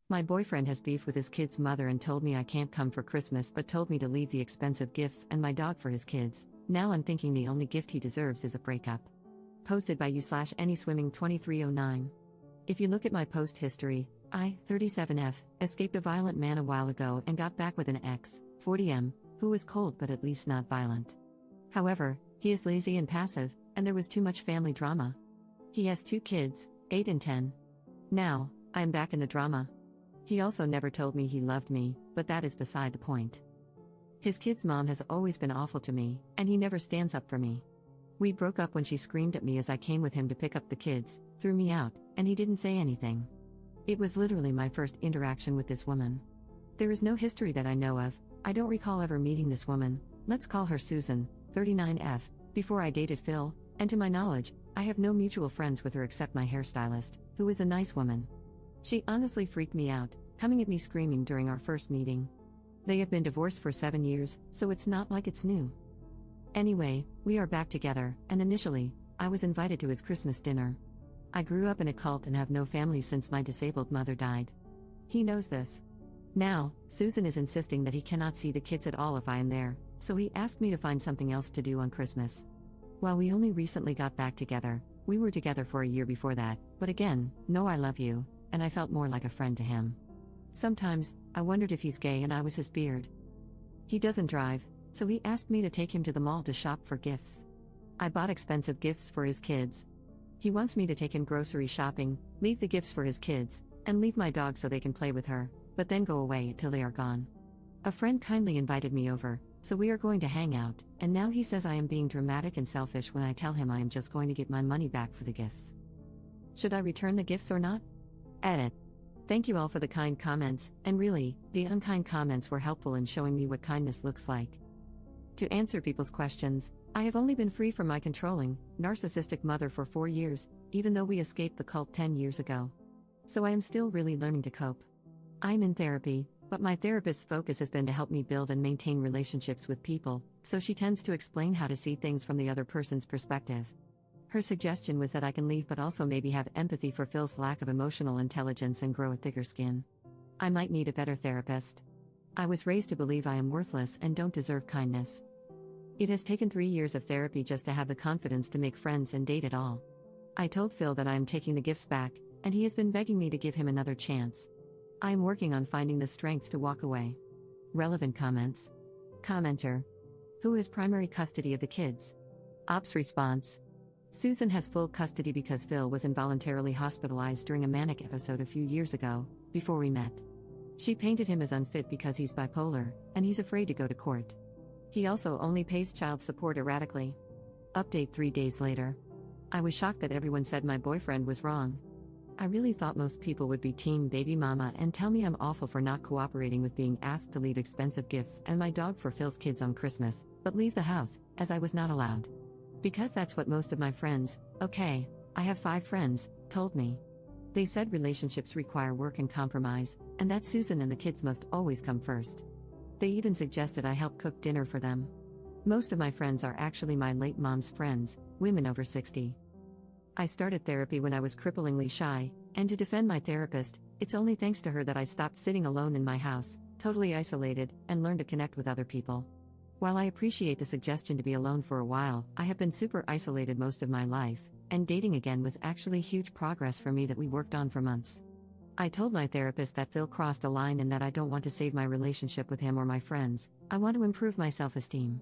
My boyfriend has beef with his kid's mother and told me I can't come for Christmas but told me to leave the expensive gifts and my dog for his kids. Now I'm thinking the only gift he deserves is a breakup. Posted by you/AnySwimming2309. If you look at my post history, I, 37F, escaped a violent man a while ago and got back with an ex, 40M, who was cold but at least not violent. However, he is lazy and passive, and there was too much family drama. He has 2 kids, 8 and 10. Now, I am back in the drama. He also never told me he loved me, but that is beside the point. His kid's mom has always been awful to me, and he never stands up for me. We broke up when she screamed at me as I came with him to pick up the kids, threw me out, and he didn't say anything. It was literally my first interaction with this woman. There is no history that I know of. I don't recall ever meeting this woman, let's call her Susan, 39F, before I dated Phil, and to my knowledge, I have no mutual friends with her except my hairstylist, who is a nice woman. She honestly freaked me out, coming at me screaming during our first meeting. They have been divorced for 7 years, so it's not like it's new. Anyway, we are back together, and initially, I was invited to his Christmas dinner. I grew up in a cult and have no family since my disabled mother died. He knows this. Now, Susan is insisting that he cannot see the kids at all if I am there, so he asked me to find something else to do on Christmas. While we only recently got back together, we were together for a year before that, but again, no I love you, and I felt more like a friend to him. Sometimes, I wondered if he's gay and I was his beard. He doesn't drive, so he asked me to take him to the mall to shop for gifts. I bought expensive gifts for his kids. He wants me to take him grocery shopping, leave the gifts for his kids, and leave my dog so they can play with her, but then go away until they are gone. A friend kindly invited me over, so we are going to hang out, and now he says I am being dramatic and selfish when I tell him I am just going to get my money back for the gifts. Should I return the gifts or not? Edit. Thank you all for the kind comments, and really, the unkind comments were helpful in showing me what kindness looks like. To answer people's questions, I have only been free from my controlling, narcissistic mother for 4 years, even though we escaped the cult 10 years ago. So I am still really learning to cope. I am in therapy, but my therapist's focus has been to help me build and maintain relationships with people, so she tends to explain how to see things from the other person's perspective. Her suggestion was that I can leave but also maybe have empathy for Phil's lack of emotional intelligence and grow a thicker skin. I might need a better therapist. I was raised to believe I am worthless and don't deserve kindness. It has taken 3 years of therapy just to have the confidence to make friends and date at all. I told Phil that I am taking the gifts back, and he has been begging me to give him another chance. I am working on finding the strength to walk away. Relevant comments. Commenter. Who has primary custody of the kids? Ops response. Susan has full custody because Phil was involuntarily hospitalized during a manic episode a few years ago, before we met. She painted him as unfit because he's bipolar, and he's afraid to go to court. He also only pays child support erratically. Update 3 days later. I was shocked that everyone said my boyfriend was wrong. I really thought most people would be team baby mama and tell me I'm awful for not cooperating with being asked to leave expensive gifts and my dog for Phil's kids on Christmas, but leave the house, as I was not allowed. Because that's what most of my friends, okay, I have 5 friends, told me. They said relationships require work and compromise, and that Susan and the kids must always come first. They even suggested I help cook dinner for them. Most of my friends are actually my late mom's friends, women over 60. I started therapy when I was cripplingly shy, and to defend my therapist, it's only thanks to her that I stopped sitting alone in my house, totally isolated, and learned to connect with other people. While I appreciate the suggestion to be alone for a while, I have been super isolated most of my life, and dating again was actually huge progress for me that we worked on for months. I told my therapist that Phil crossed a line and that I don't want to save my relationship with him or my friends, I want to improve my self-esteem.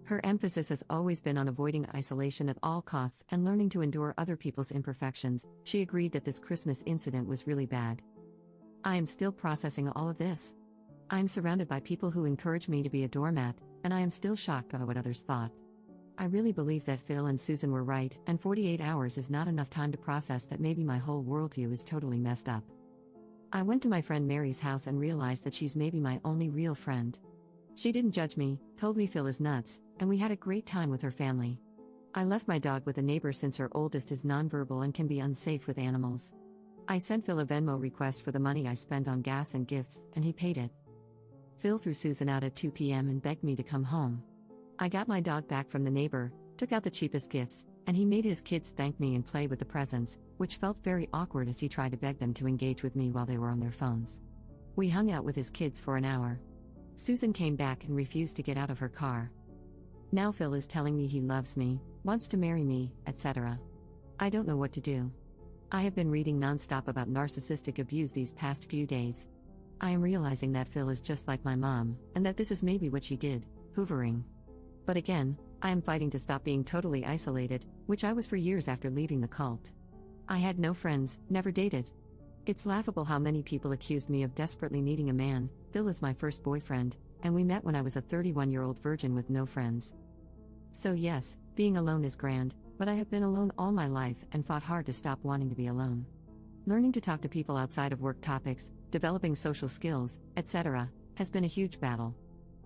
Her emphasis has always been on avoiding isolation at all costs and learning to endure other people's imperfections. She agreed that this Christmas incident was really bad. I am still processing all of this. I am surrounded by people who encourage me to be a doormat, and I am still shocked by what others thought. I really believe that Phil and Susan were right, and 48 hours is not enough time to process that maybe my whole worldview is totally messed up. I went to my friend Mary's house and realized that she's maybe my only real friend. She didn't judge me, told me Phil is nuts, and we had a great time with her family. I left my dog with a neighbor since her oldest is nonverbal and can be unsafe with animals. I sent Phil a Venmo request for the money I spent on gas and gifts, and he paid it. Phil threw Susan out at 2 p.m. and begged me to come home. I got my dog back from the neighbor, took out the cheapest gifts, And he made his kids thank me and play with the presents, which felt very awkward as he tried to beg them to engage with me while they were on their phones. We hung out with his kids for an hour. Susan came back and refused to get out of her car. Now Phil is telling me he loves me, wants to marry me, etc. I don't know what to do. I have been reading nonstop about narcissistic abuse these past few days. I am realizing that Phil is just like my mom, and that this is maybe what she did, hoovering. But again, I am fighting to stop being totally isolated, which I was for years after leaving the cult. I had no friends, never dated. It's laughable how many people accused me of desperately needing a man. Phil is my first boyfriend, and we met when I was a 31-year-old virgin with no friends. So yes, being alone is grand, but I have been alone all my life and fought hard to stop wanting to be alone. Learning to talk to people outside of work topics, developing social skills, etc., has been a huge battle.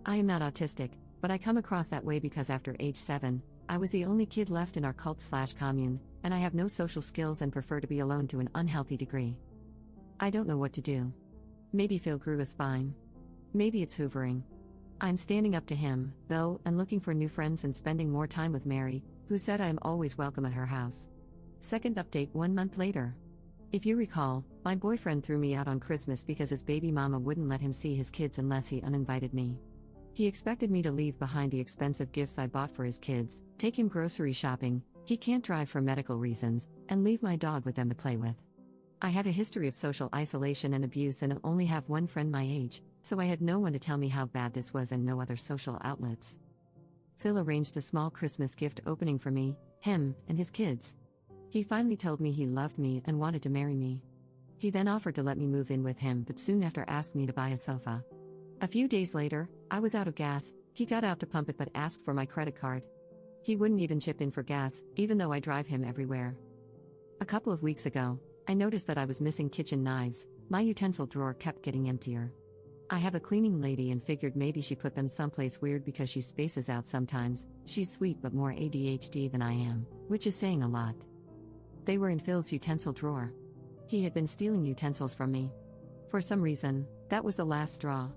I am not autistic, but I come across that way because after age 7, I was the only kid left in our cult/commune, and I have no social skills and prefer to be alone to an unhealthy degree. I don't know what to do. Maybe Phil grew a spine. Maybe it's hoovering. I'm standing up to him, though, and looking for new friends and spending more time with Mary, who said I am always welcome at her house. Second update 1 month later. If you recall, my boyfriend threw me out on Christmas because his baby mama wouldn't let him see his kids unless he uninvited me. He expected me to leave behind the expensive gifts I bought for his kids, take him grocery shopping, he can't drive for medical reasons, and leave my dog with them to play with. I have a history of social isolation and abuse and only have one friend my age, so I had no one to tell me how bad this was and no other social outlets. Phil arranged a small Christmas gift opening for me, him, and his kids. He finally told me he loved me and wanted to marry me. He then offered to let me move in with him but soon after asked me to buy a sofa. A few days later, I was out of gas, he got out to pump it but asked for my credit card. He wouldn't even chip in for gas, even though I drive him everywhere. A couple of weeks ago, I noticed that I was missing kitchen knives. My utensil drawer kept getting emptier. I have a cleaning lady and figured maybe she put them someplace weird because she spaces out sometimes. She's sweet but more ADHD than I am, which is saying a lot. They were in Phil's utensil drawer. He had been stealing utensils from me. For some reason, that was the last straw.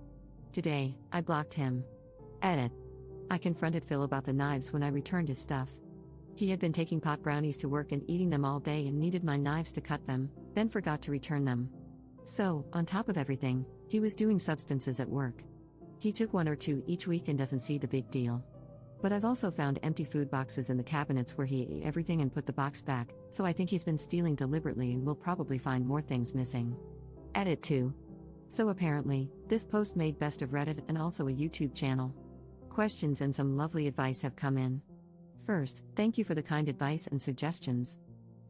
Today, I blocked him. Edit. I confronted Phil about the knives when I returned his stuff. He had been taking pot brownies to work and eating them all day and needed my knives to cut them, then forgot to return them. So, on top of everything, he was doing substances at work. He took 1 or 2 each week and doesn't see the big deal. But I've also found empty food boxes in the cabinets where he ate everything and put the box back, so I think he's been stealing deliberately and will probably find more things missing. Edit 2. So apparently, this post made best of Reddit and also a YouTube channel. Questions and some lovely advice have come in. First, thank you for the kind advice and suggestions.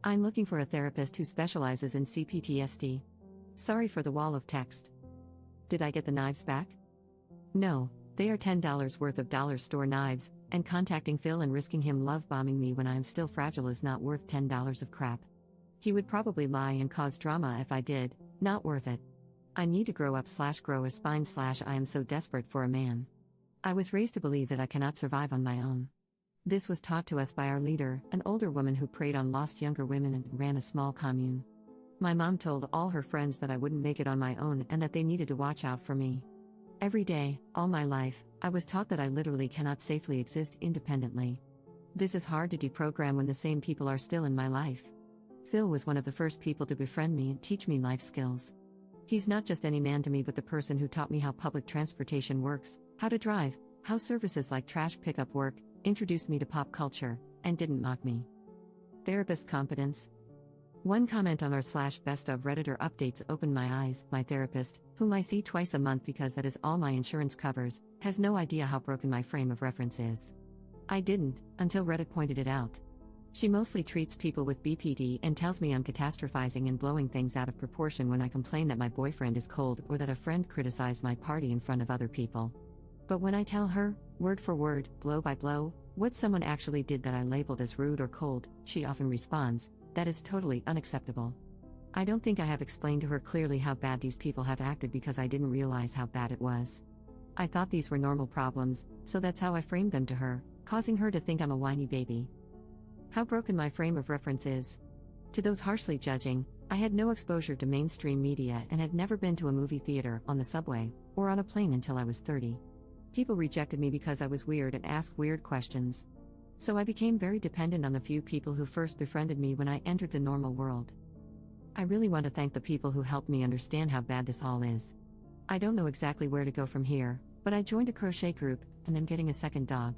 I'm looking for a therapist who specializes in CPTSD. Sorry for the wall of text. Did I get the knives back? No, they are $10 worth of dollar store knives, and contacting Phil and risking him love bombing me when I am still fragile is not worth $10 of crap. He would probably lie and cause drama if I did, not worth it. I need to grow up/grow a spine/ I am so desperate for a man. I was raised to believe that I cannot survive on my own. This was taught to us by our leader, an older woman who preyed on lost younger women and ran a small commune. My mom told all her friends that I wouldn't make it on my own and that they needed to watch out for me. Every day, all my life, I was taught that I literally cannot safely exist independently. This is hard to deprogram when the same people are still in my life. Phil was one of the first people to befriend me and teach me life skills. He's not just any man to me but the person who taught me how public transportation works, how to drive, how services like trash pickup work, introduced me to pop culture, and didn't mock me. Therapist competence. One comment on r/best of Redditor updates opened my eyes. My therapist, whom I see twice a month because that is all my insurance covers, has no idea how broken my frame of reference is. I didn't, until Reddit pointed it out. She mostly treats people with BPD and tells me I'm catastrophizing and blowing things out of proportion when I complain that my boyfriend is cold or that a friend criticized my party in front of other people. But when I tell her, word for word, blow by blow, what someone actually did that I labeled as rude or cold, she often responds, that is totally unacceptable. I don't think I have explained to her clearly how bad these people have acted because I didn't realize how bad it was. I thought these were normal problems, so that's how I framed them to her, causing her to think I'm a whiny baby. How broken my frame of reference is. To those harshly judging, I had no exposure to mainstream media and had never been to a movie theater, on the subway, or on a plane until I was 30. People rejected me because I was weird and asked weird questions. So I became very dependent on the few people who first befriended me when I entered the normal world. I really want to thank the people who helped me understand how bad this all is. I don't know exactly where to go from here, but I joined a crochet group, and I'm getting a second dog.